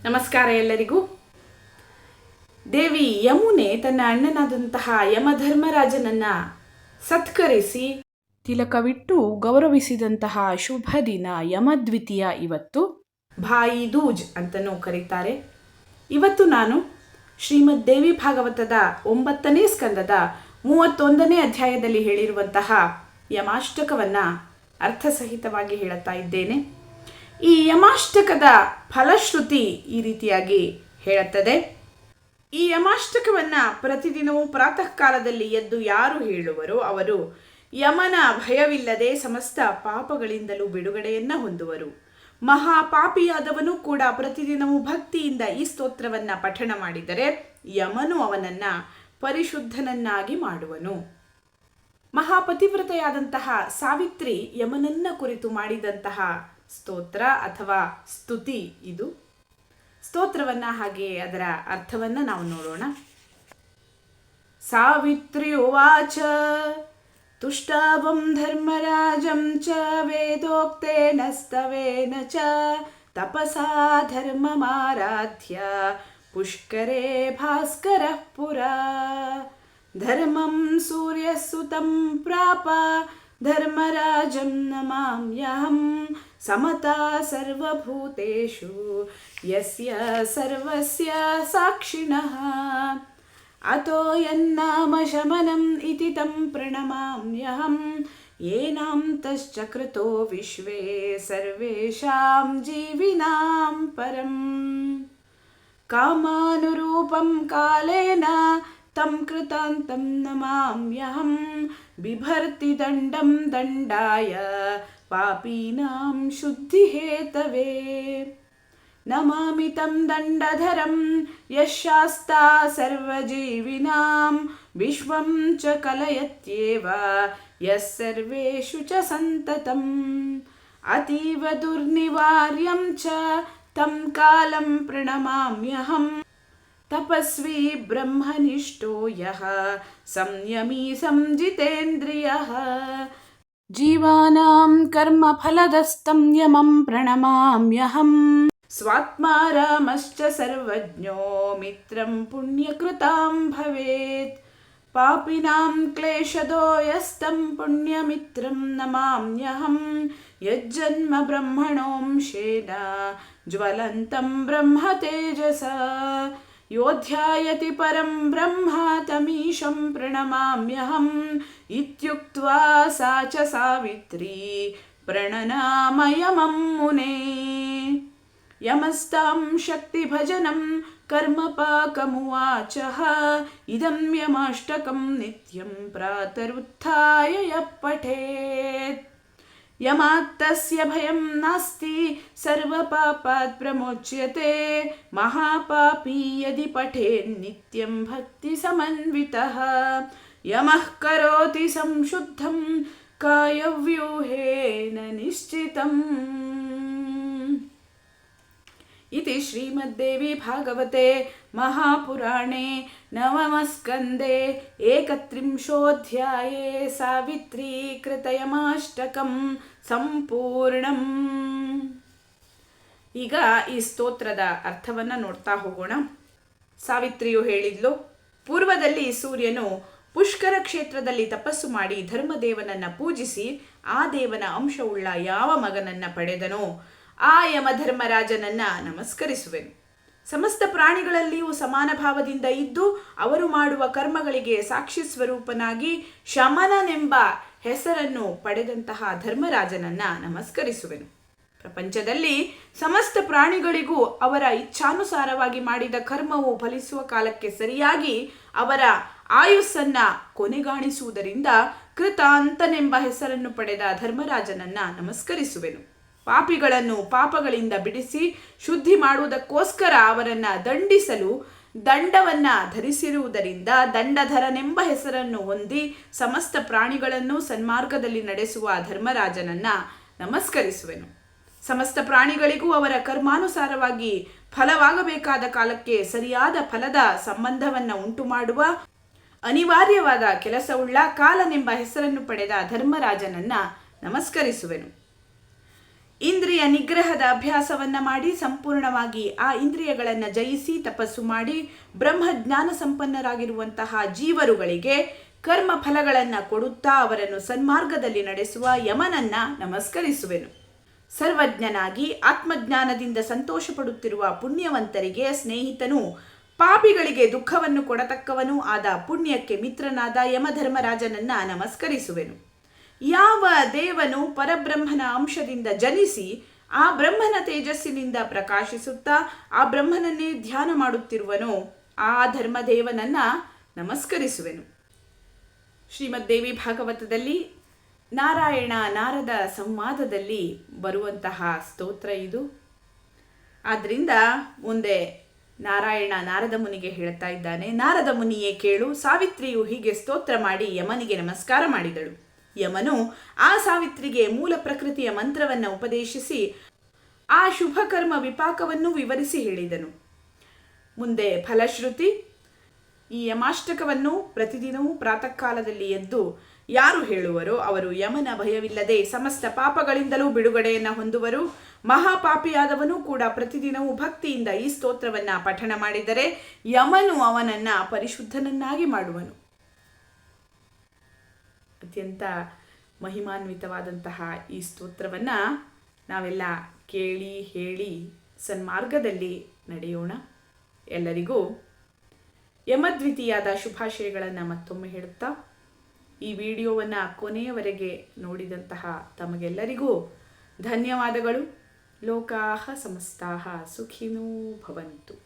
ನಮಸ್ಕಾರ ಎಲ್ಲರಿಗೂ. ದೇವಿ ಯಮುನೆ ತನ್ನ ಅಣ್ಣನಾದಂತಹ ಯಮಧರ್ಮರಾಜನನ್ನ ಸತ್ಕರಿಸಿ ತಿಲಕವಿಟ್ಟು ಗೌರವಿಸಿದಂತಹ ಶುಭ ದಿನ ಯಮದ್ವಿತೀಯ. ಇವತ್ತು ಭಾಯಿ ದೂಜ್ ಅಂತಲೂ ಕರೀತಾರೆ. ಇವತ್ತು ನಾನು ಶ್ರೀಮದ್ ದೇವಿ ಭಾಗವತದ 9ನೇ ಸ್ಕಂದದ 31ನೇ ಅಧ್ಯಾಯದಲ್ಲಿ ಹೇಳಿರುವಂತಹ ಯಮಾಷ್ಟಕವನ್ನು ಅರ್ಥಸಹಿತವಾಗಿ ಹೇಳುತ್ತಾ ಇದ್ದೇನೆ. ಈ ಯಮಾಷ್ಟಕದ ಫಲಶ್ರುತಿ ಈ ರೀತಿಯಾಗಿ ಹೇಳುತ್ತದೆ. ಈ ಯಮಾಷ್ಟಕವನ್ನು ಪ್ರತಿದಿನವೂ ಪ್ರಾತಃ ಕಾಲದಲ್ಲಿ ಎದ್ದು ಯಾರು ಹೇಳುವರೋ ಅವರು ಯಮನ ಭಯವಿಲ್ಲದೆ ಸಮಸ್ತ ಪಾಪಗಳಿಂದಲೂ ಬಿಡುಗಡೆಯನ್ನು ಹೊಂದುವರು. ಮಹಾಪಾಪಿಯಾದವನು ಕೂಡ ಪ್ರತಿದಿನವೂ ಭಕ್ತಿಯಿಂದ ಈ ಸ್ತೋತ್ರವನ್ನು ಪಠಣ ಮಾಡಿದರೆ ಯಮನು ಅವನನ್ನು ಪರಿಶುದ್ಧನನ್ನಾಗಿ ಮಾಡುವನು. ಮಹಾಪತಿವ್ರತೆಯಾದಂತಹ ಸಾವಿತ್ರಿ ಯಮನನ್ನ ಕುರಿತು ಮಾಡಿದಂತಹ ಸ್ತೋತ್ರ ಅಥವಾ ಸ್ತುತಿ ಇದು. ಸ್ತೋತ್ರವನ್ನು ಹಾಗೆ ಅದರ ಅರ್ಥವನ್ನು ನಾವು ನೋಡೋಣ. ಸಾವಿತ್ರಿ ಉವಾಚ ತುಷ್ಟಾವಂ ಧರ್ಮರಾಜಂ ಚ ವೇದೋಕ್ತೇನ ಸ್ತವೇನ ಚ ತಪಸಾ ಧರ್ಮಮಾರಾಧ್ಯ ಪುಷ್ಕರೇ ಭಾಸ್ಕರಃ ಪುರಾ ಧರ್ಮಂ ಸೂರ್ಯಸುತಂ ಪ್ರಾಪ ಧರ್ಮರಾಜಂ ನಮಾಮ್ಯಹಂ ಸಮತಾ ಸರ್ವಭೂತೇಷು ಯಸ್ಯ ಸರ್ವಸ್ಯ ಸಾಕ್ಷಿಣಃ ಅತೋ ಯನ್ನಾಮ ಶಮನಂ ಇತಿ ತಂ ಪ್ರಣಮಾಮ್ಯಹಂ ಯೇನಾಂ ತಶ್ಚಕ್ರತೋ ವಿಶ್ವೇ ಸರ್ವೇಷಾಂ ಜೀವಿನಾಂ ಪರಂ ಕಾಮಾನುರೂಪಂ ಕಾಲೇನ ತಂ ಕೃತಾಂತಂ ನಮಾಮ್ಯಹಂ ಬಿಭರ್ತಿ ದಂಡಂ ದಂಡಾಯ ಪಾಪೀನಾಂ ಶುದ್ಧಿಹೇತವೇ ನಮಾಮಿ ತಂ ದಂಡಧರಂ ಯಶಾಸ್ತಾ ಸರ್ವಜೀವಿನಾಂ ವಿಶ್ವಂ ಚ ಕಲಯತ್ಯೇವ ಯಸ್ ಸರ್ವೇಷು ಚ ಸಂತತಂ ಅತೀವ ದುರ್ನಿವಾರ್ಯಂ ಚ ತಂ ಕಾಲಂ ಪ್ರಣಮಾಮ್ಯಹಂ ತಪಸ್ವಿ ಬ್ರಹ್ಮನಿಷ್ಠೋ ಯಃ ಸಂಯಮೀ ಸಂಜಿತೇಂದ್ರಿಯಃ ಜೀವಾನಾಂ ಕರ್ಮಫಲದಸ್ತಂ ಯಮಂ ಪ್ರಣಮಾಮ್ಯಹಂ ಸ್ವಾತ್ಮಾರಾಮಶ್ಚ ಸರ್ವಜ್ಞೋ ಮಿತ್ರಂ ಪುಣ್ಯಕೃತಾಂ ಭವೇತ್ ಪಾಪಿನಾಂ ಕ್ಲೇಶದೋ ಯಸ್ತಂ ಪುಣ್ಯಮಿತ್ರಂ ನಮಾಮ್ಯಹಂ ಯಜ್ಜನ್ಮ ಬ್ರಹ್ಮಣೋಂಶೇನ ಜ್ವಲಂತಂ ಬ್ರಹ್ಮ ತೇಜಸ ಯೋಧ್ಯಾಯತಿ ಪರಂ ಬ್ರಹ್ಮ ತಮೀಶಂ ಪ್ರಣಮಾಮ್ಯಹಂ ಇತ್ಯುಕ್ತ್ವಾ ಸಾ ಚ ಸಾವಿತ್ರಿ ಪ್ರಣನಾಮ ಯಮಂ ಮುನೇ ಯಮಸ್ತಾಂ ಶಕ್ತಿಭಜನಂ ಕರ್ಮಪಾಕಮುವಾಚಃ ಇದಂ ಯಮಾಷ್ಟಕಂ ನಿತ್ಯಂ ಪ್ರಾತರುತ್ಥಾಯ ಯಃ ಪಠೇತ್ ಯಮಾತ್ತಸ್ಯ ಭಯಂ ನಾಸ್ತಿ ಸರ್ವಪಾಪಾತ್ ಪ್ರಮೋಚ್ಯತೆ ಮಹಾಪಾಪಿ ಯದಿ ಪಠೇನ್ ನಿತ್ಯಂ ಭಕ್ತಿ ಸಮನ್ವಿತಃ ಯಮಃ ಕರೋತಿ ಸಂಶುದ್ಧಂ ಕಾಯವ್ಯೂಹೇನ ನಿಶ್ಚಿತಂ. इति श्रीमद्देवी भागवते महापुराणे नवमस्कन्धे 31ोऽध्याये ಸಾವಿತ್ರೀ ಕೃತಯಮಾಷ್ಟಕಂ ಸಂಪೂರ್ಣಂ. ಈಗ ಈ ಸ್ತೋತ್ರದ ಅರ್ಥವನ್ನು ನೋಡ್ತಾ ಹೋಗೋಣ. ಸಾವಿತ್ರಿಯು ಹೇಳಿದ್ಲು, ಪೂರ್ವದಲ್ಲಿ ಸೂರ್ಯನು ಪುಷ್ಕರ ಕ್ಷೇತ್ರದಲ್ಲಿ ತಪಸ್ಸು ಮಾಡಿ ಧರ್ಮದೇವನನ್ನು ಪೂಜಿಸಿ ಆ ದೇವನ ಅಂಶವುಳ್ಳ ಯಾವ ಮಗನನ್ನು ಪಡೆದನೋ ಆ ಯಮಧರ್ಮರಾಜನನ್ನ ನಮಸ್ಕರಿಸುವೆನು. ಸಮಸ್ತ ಪ್ರಾಣಿಗಳಲ್ಲಿಯೂ ಸಮಾನ ಭಾವದಿಂದ ಇದ್ದು ಅವರು ಮಾಡುವ ಕರ್ಮಗಳಿಗೆ ಸಾಕ್ಷಿ ಸ್ವರೂಪನಾಗಿ ಶಮನನೆಂಬ ಹೆಸರನ್ನು ಪಡೆದಂತಹ ಧರ್ಮರಾಜನನ್ನ ನಮಸ್ಕರಿಸುವೆನು. ಪ್ರಪಂಚದಲ್ಲಿ ಸಮಸ್ತ ಪ್ರಾಣಿಗಳಿಗೂ ಅವರ ಇಚ್ಛಾನುಸಾರವಾಗಿ ಮಾಡಿದ ಕರ್ಮವು ಫಲಿಸುವ ಕಾಲಕ್ಕೆ ಸರಿಯಾಗಿ ಅವರ ಆಯುಸ್ಸನ್ನ ಕೊನೆಗಾಣಿಸುವುದರಿಂದ ಕೃತಾಂತನೆಂಬ ಹೆಸರನ್ನು ಪಡೆದ ಧರ್ಮರಾಜನನ್ನ ನಮಸ್ಕರಿಸುವೆನು. ಪಾಪಿಗಳನ್ನು ಪಾಪಗಳಿಂದ ಬಿಡಿಸಿ ಶುದ್ಧಿ ಮಾಡುವುದಕ್ಕೋಸ್ಕರ ಅವರನ್ನು ದಂಡಿಸಲು ದಂಡವನ್ನು ಧರಿಸಿರುವುದರಿಂದ ದಂಡಧರನೆಂಬ ಹೆಸರನ್ನು ಹೊಂದಿ ಸಮಸ್ತ ಪ್ರಾಣಿಗಳನ್ನು ಸನ್ಮಾರ್ಗದಲ್ಲಿ ನಡೆಸುವ ಧರ್ಮರಾಜನನ್ನು ನಮಸ್ಕರಿಸುವೆನು. ಸಮಸ್ತ ಪ್ರಾಣಿಗಳಿಗೂ ಅವರ ಕರ್ಮಾನುಸಾರವಾಗಿ ಫಲವಾಗಬೇಕಾದ ಕಾಲಕ್ಕೆ ಸರಿಯಾದ ಫಲದ ಸಂಬಂಧವನ್ನು ಉಂಟು ಮಾಡುವ ಅನಿವಾರ್ಯವಾದ ಕೆಲಸವುಳ್ಳ ಕಾಲನೆಂಬ ಹೆಸರನ್ನು ಪಡೆದ ಧರ್ಮರಾಜನನ್ನು ನಮಸ್ಕರಿಸುವೆನು. ಇಂದ್ರಿಯ ನಿಗ್ರಹದ ಅಭ್ಯಾಸವನ್ನ ಮಾಡಿ ಸಂಪೂರ್ಣವಾಗಿ ಆ ಇಂದ್ರಿಯಗಳನ್ನು ಜಯಿಸಿ ತಪಸ್ಸು ಮಾಡಿ ಬ್ರಹ್ಮಜ್ಞಾನ ಸಂಪನ್ನರಾಗಿರುವಂತಹ ಜೀವರುಗಳಿಗೆ ಕರ್ಮ ಫಲಗಳನ್ನು ಕೊಡುತ್ತಾ ಅವರನ್ನು ಸನ್ಮಾರ್ಗದಲ್ಲಿ ನಡೆಸುವ ಯಮನನ್ನ ನಮಸ್ಕರಿಸುವೆನು. ಸರ್ವಜ್ಞನಾಗಿ ಆತ್ಮಜ್ಞಾನದಿಂದ ಸಂತೋಷ ಪಡುತ್ತಿರುವ ಪುಣ್ಯವಂತರಿಗೆ ಸ್ನೇಹಿತನು, ಪಾಪಿಗಳಿಗೆ ದುಃಖವನ್ನು ಕೊಡತಕ್ಕವನೂ ಆದ ಪುಣ್ಯಕ್ಕೆ ಮಿತ್ರನಾದ ಯಮಧರ್ಮರಾಜನನ್ನ ನಮಸ್ಕರಿಸುವೆನು. ಯಾವ ದೇವನು ಪರಬ್ರಹ್ಮನ ಅಂಶದಿಂದ ಜನಿಸಿ ಆ ಬ್ರಹ್ಮನ ತೇಜಸ್ಸಿನಿಂದ ಪ್ರಕಾಶಿಸುತ್ತಾ ಆ ಬ್ರಹ್ಮನನ್ನೇ ಧ್ಯಾನ ಮಾಡುತ್ತಿರುವನೋ ಆ ಧರ್ಮದೇವನನ್ನ ನಮಸ್ಕರಿಸುವೆನು. ಶ್ರೀಮದ್ದೇವಿ ಭಾಗವತದಲ್ಲಿ ನಾರಾಯಣ ನಾರದ ಸಂವಾದದಲ್ಲಿ ಬರುವಂತಹ ಸ್ತೋತ್ರ ಇದು. ಆದ್ರಿಂದ ಮುಂದೆ ನಾರಾಯಣ ನಾರದ ಮುನಿಗೆ ಹೇಳ್ತಾ ಇದ್ದಾನೆ, ನಾರದ ಮುನಿಯೇ ಕೇಳು, ಸಾವಿತ್ರಿಯು ಹೀಗೆ ಸ್ತೋತ್ರ ಮಾಡಿ ಯಮನಿಗೆ ನಮಸ್ಕಾರ ಮಾಡಿದಳು. ಯಮನು ಆ ಸಾವಿತ್ರಿಗೆ ಮೂಲ ಪ್ರಕೃತಿಯ ಮಂತ್ರವನ್ನು ಉಪದೇಶಿಸಿ ಆ ಶುಭ ಕರ್ಮ ವಿಪಾಕವನ್ನು ವಿವರಿಸಿ ಹೇಳಿದನು. ಮುಂದೆ ಫಲಶ್ರುತಿ, ಈ ಯಮಾಷ್ಟಕವನ್ನು ಪ್ರತಿದಿನವೂ ಪ್ರಾತಃ ಕಾಲದಲ್ಲಿ ಎದ್ದು ಯಾರು ಹೇಳುವರೋ ಅವರು ಯಮನ ಭಯವಿಲ್ಲದೆ ಸಮಸ್ತ ಪಾಪಗಳಿಂದಲೂ ಬಿಡುಗಡೆಯನ್ನು ಹೊಂದುವರು. ಮಹಾಪಾಪಿಯಾದವನು ಕೂಡ ಪ್ರತಿದಿನವೂ ಭಕ್ತಿಯಿಂದ ಈ ಸ್ತೋತ್ರವನ್ನ ಪಠಣ ಮಾಡಿದರೆ ಯಮನು ಅವನನ್ನ ಪರಿಶುದ್ಧನನ್ನಾಗಿ ಮಾಡುವನು. ಅತ್ಯಂತ ಮಹಿಮಾನ್ವಿತವಾದಂತಹ ಈ ಸ್ತೋತ್ರವನ್ನ ನಾವೆಲ್ಲ ಕೇಳಿ ಹೇಳಿ ಸನ್ಮಾರ್ಗದಲ್ಲಿ ನಡೆಯೋಣ. ಎಲ್ಲರಿಗೂ ಯಮದ್ವಿತೀಯದ ಶುಭಾಶಯಗಳನ್ನು ಮತ್ತೊಮ್ಮೆ ಹೇಳುತ್ತಾ ಈ ವಿಡಿಯೋವನ್ನು ಕೊನೆಯವರೆಗೆ ನೋಡಿದಂತಹ ತಮಗೆಲ್ಲರಿಗೂ ಧನ್ಯವಾದಗಳು. ಲೋಕಾಃ ಸಮಸ್ತಾಃ ಸುಖಿನೋ ಭವಂತು.